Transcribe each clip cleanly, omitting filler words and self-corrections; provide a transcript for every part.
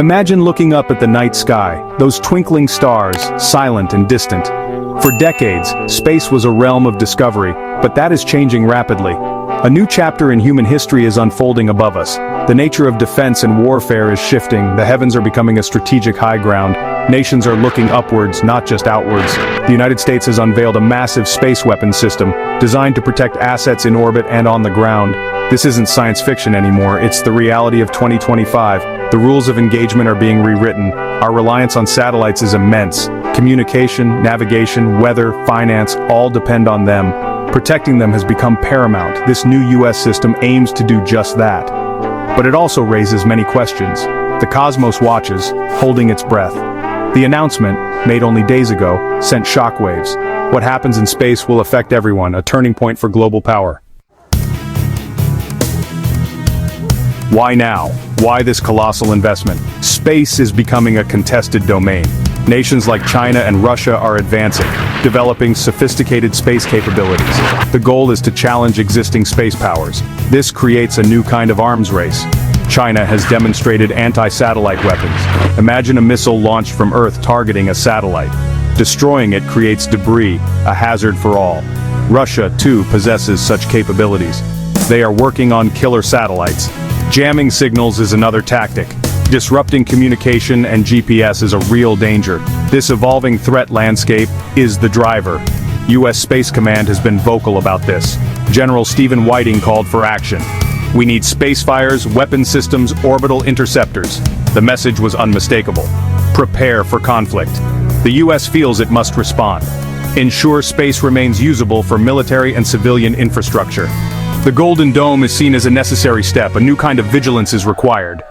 Imagine looking up at the night sky, those twinkling stars, silent and distant. For decades, space was a realm of discovery, but that is changing rapidly. A new chapter in human history is unfolding above us. The nature of defense and warfare is shifting, the heavens are becoming a strategic high ground. Nations are looking upwards, not just outwards. The United States has unveiled a massive space weapons system, designed to protect assets in orbit and on the ground. This isn't science fiction anymore, it's the reality of 2025. The rules of engagement are being rewritten. Our reliance on satellites is immense. Communication, navigation, weather, finance, all depend on them. Protecting them has become paramount. This new US system aims to do just that. But it also raises many questions. The cosmos watches, holding its breath. The announcement, made only days ago, sent shockwaves. What happens in space will affect everyone, a turning point for global power. Why now? Why this colossal investment? Space is becoming a contested domain. Nations like China and Russia are advancing, developing sophisticated space capabilities. The goal is to challenge existing space powers. This creates a new kind of arms race. China has demonstrated anti-satellite weapons. Imagine a missile launched from Earth targeting a satellite. Destroying it creates debris, a hazard for all. Russia, too, possesses such capabilities. They are working on killer satellites. Jamming signals is another tactic. Disrupting communication and GPS is a real danger. This evolving threat landscape is the driver. U.S. Space Command has been vocal about this. General Stephen Whiting called for action. We need space fires, weapon systems, orbital interceptors. The message was unmistakable. Prepare for conflict. The U.S. feels it must respond. Ensure space remains usable for military and civilian infrastructure. The Golden Dome is seen as a necessary step. A new kind of vigilance is required.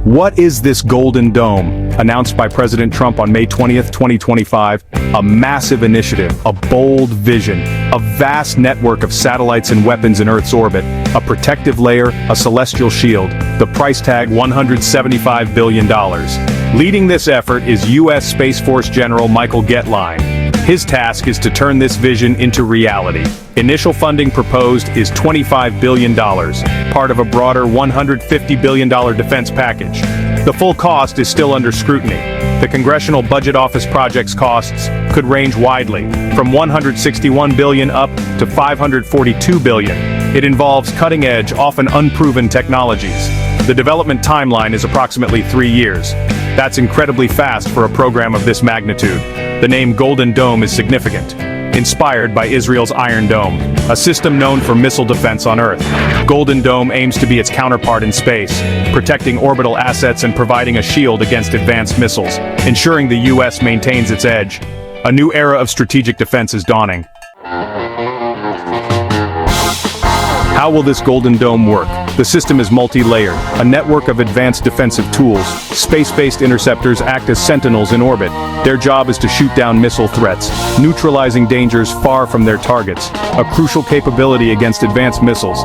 What is this Golden Dome? Announced by President Trump on May 20th, 2025, a massive initiative, a bold vision, a vast network of satellites and weapons in Earth's orbit, a protective layer, a celestial shield, the price tag $175 billion. Leading this effort is U.S. Space Force General Michael Getline. His task is to turn this vision into reality. Initial funding proposed is $25 billion, part of a broader $150 billion defense package. The full cost is still under scrutiny. The Congressional Budget Office project's costs could range widely, from $161 billion up to $542 billion. It involves cutting-edge, often unproven technologies. The development timeline is approximately 3 years. That's incredibly fast for a program of this magnitude. The name Golden Dome is significant. Inspired by Israel's Iron Dome, a system known for missile defense on Earth. Golden Dome aims to be its counterpart in space, protecting orbital assets and providing a shield against advanced missiles, ensuring the U.S. maintains its edge. A new era of strategic defense is dawning. How will this Golden Dome work? The system is multi-layered, a network of advanced defensive tools. Space-based interceptors act as sentinels in orbit. Their job is to shoot down missile threats, neutralizing dangers far from their targets, a crucial capability against advanced missiles.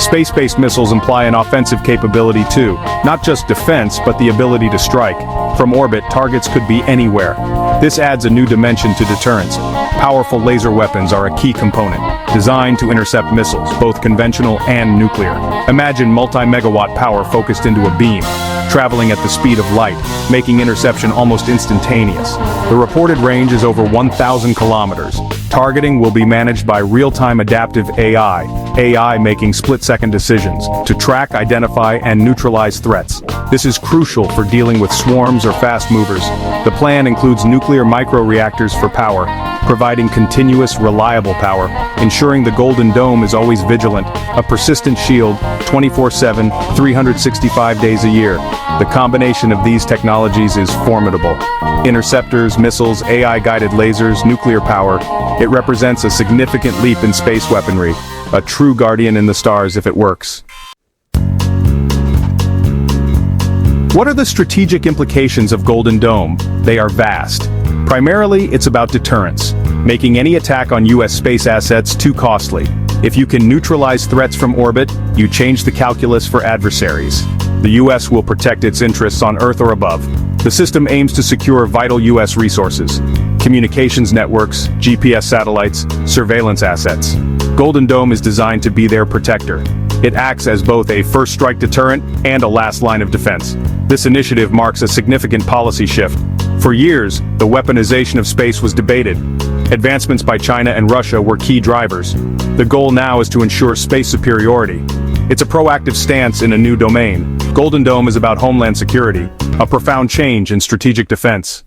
Space-based missiles imply an offensive capability too, not just defense but the ability to strike. From orbit, targets could be anywhere. This adds a new dimension to deterrence. Powerful laser weapons are a key component, designed to intercept missiles, both conventional and nuclear. Imagine multi-megawatt power focused into a beam, traveling at the speed of light, making interception almost instantaneous. The reported range is over 1,000 kilometers. Targeting will be managed by real-time adaptive AI making split-second decisions to track, identify, and neutralize threats. This is crucial for dealing with swarms or fast movers. The plan includes nuclear microreactors for power, providing continuous, reliable power, ensuring the Golden Dome is always vigilant, a persistent shield, 24/7, 365 days a year. The combination of these technologies is formidable. Interceptors, missiles, AI-guided lasers, nuclear power. It represents a significant leap in space weaponry, a true guardian in the stars if it works. What are the strategic implications of Golden Dome? They are vast. Primarily, it's about deterrence, making any attack on U.S. space assets too costly. If you can neutralize threats from orbit, you change the calculus for adversaries. The U.S. will protect its interests on Earth or above. The system aims to secure vital U.S. resources, communications networks, GPS satellites, surveillance assets. Golden Dome is designed to be their protector. It acts as both a first strike deterrent and a last line of defense. This initiative marks a significant policy shift. For years, the weaponization of space was debated. Advancements by China and Russia were key drivers. The goal now is to ensure space superiority. It's a proactive stance in a new domain. Golden Dome is about homeland security, a profound change in strategic defense.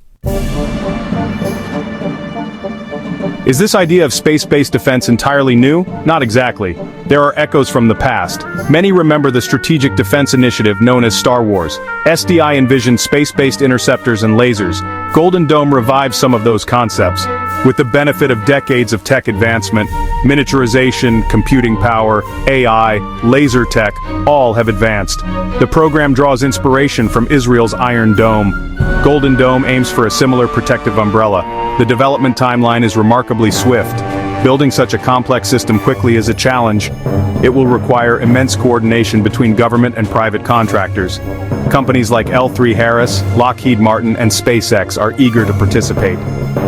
Is this idea of space-based defense entirely new? Not exactly. There are echoes from the past. Many remember the Strategic Defense Initiative known as Star Wars. SDI envisioned space-based interceptors and lasers. Golden Dome revives some of those concepts. With the benefit of decades of tech advancement, miniaturization, computing power, AI, laser tech, all have advanced. The program draws inspiration from Israel's Iron Dome. Golden Dome aims for a similar protective umbrella. The development timeline is remarkably swift. Building such a complex system quickly is a challenge. It will require immense coordination between government and private contractors. Companies like L3 Harris, Lockheed Martin, and SpaceX are eager to participate.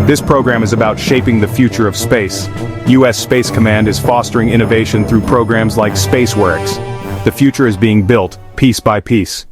This program is about shaping the future of space. U.S. Space Command is fostering innovation through programs like SpaceWorks. The future is being built, piece by piece.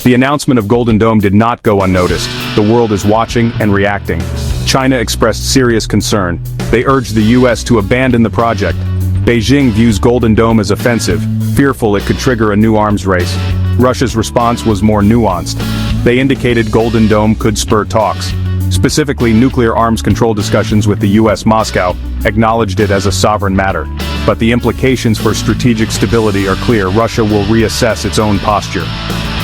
The announcement of Golden Dome did not go unnoticed. The world is watching and reacting. China expressed serious concern. They urged the U.S. to abandon the project. Beijing views Golden Dome as offensive, fearful it could trigger a new arms race. Russia's response was more nuanced. They indicated Golden Dome could spur talks. Specifically, nuclear arms control discussions with the U.S. Moscow acknowledged it as a sovereign matter. But the implications for strategic stability are clear. Russia will reassess its own posture.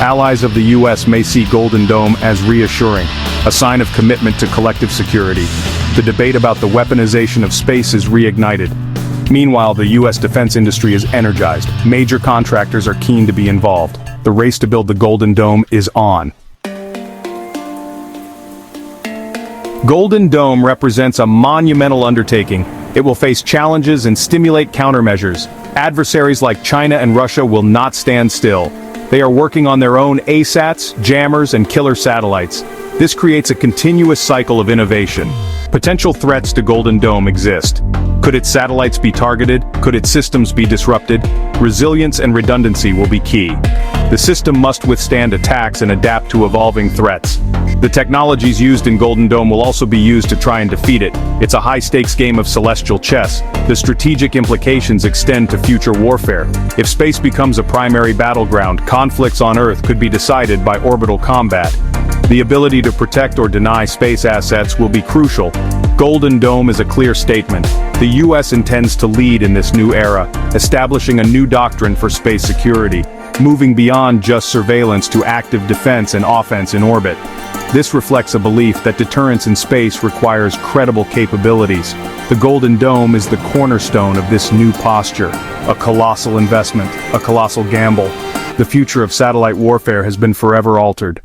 Allies of the U.S. may see Golden Dome as reassuring, a sign of commitment to collective security. The debate about the weaponization of space is reignited. Meanwhile, the U.S. defense industry is energized. Major contractors are keen to be involved. The race to build the Golden Dome is on. Golden Dome represents a monumental undertaking. It will face challenges and stimulate countermeasures. Adversaries like China and Russia will not stand still. They are working on their own ASATs, jammers, and killer satellites. This creates a continuous cycle of innovation. Potential threats to Golden Dome exist. Could its satellites be targeted? Could its systems be disrupted? Resilience and redundancy will be key. The system must withstand attacks and adapt to evolving threats. The technologies used in Golden Dome will also be used to try and defeat it. It's a high-stakes game of celestial chess. The strategic implications extend to future warfare. If space becomes a primary battleground, conflicts on Earth could be decided by orbital combat. The ability to protect or deny space assets will be crucial. Golden Dome is a clear statement. The U.S. intends to lead in this new era, establishing a new doctrine for space security, moving beyond just surveillance to active defense and offense in orbit. This reflects a belief that deterrence in space requires credible capabilities. The Golden Dome is the cornerstone of this new posture, a colossal investment, a colossal gamble. The future of satellite warfare has been forever altered.